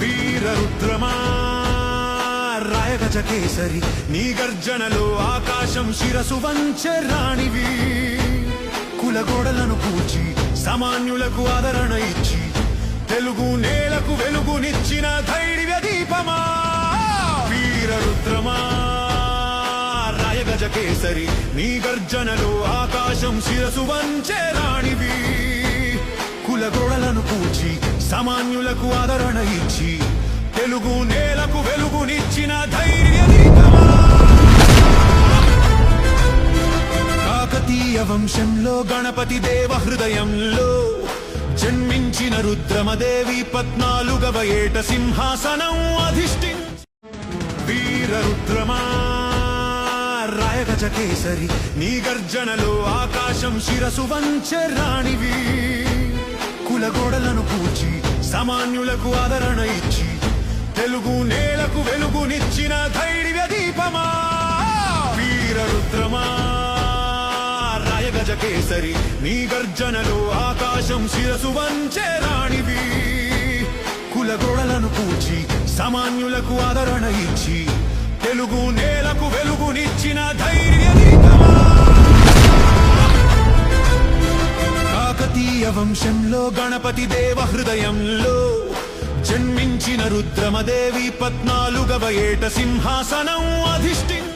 వీరరుద్రమా రాయగజ కేసరి నీ గర్జనలో ఆకాశం శిరసు వంచె రాణివి కులగోడలను పూచి సామాన్యులకు ఆదరణ ఇచ్చి తెలుగు నేలకు వెలుగునిచ్చిన ధైర్య దీపమా వీరరుద్రమా రాయగజ కేసరి నీ గర్జనలో ఆకాశం శిరసు వంచె రాణివి కులగోడలను పూచి సామాన్యులకు ఆదరణ ఇచ్చి తెలుగు నేలకు వెలుగునిచ్చిన ధైర్య దీపమా కాకతీయ వంశంలో గణపతి దేవ హృదయంలో జన్మించిన రుద్రమదేవి 14వ ఏట సింహాసనం అధిష్ఠించి వీరరుద్రమా రాయగజ కేసరి నీ గర్జనలో ఆకాశం శిరసు వంచె రాణివి కులగోడలను పూచి సామాన్యులకు ఆదరణ ఇచ్చి తెలుగు నేలకు వెలుగునిచ్చిన ధైర్య దీపమా వీరరుద్రమా రాయగజ కేసరి నీ గర్జనలో ఆకాశం శిరసు వంచె రాణివి కులగోడలను పూచి సామాన్యులకు ఆదరణ ఇచ్చి తెలుగు నేలకు వెలుగునిచ్చిన ధైర్య దీపమా కాకతీయ వంశంలో గణపతి దేవ హృదయంలో జన్మించిన రుద్రమదేవి 14వ ఏట సింహాసనం అధిష్ఠించి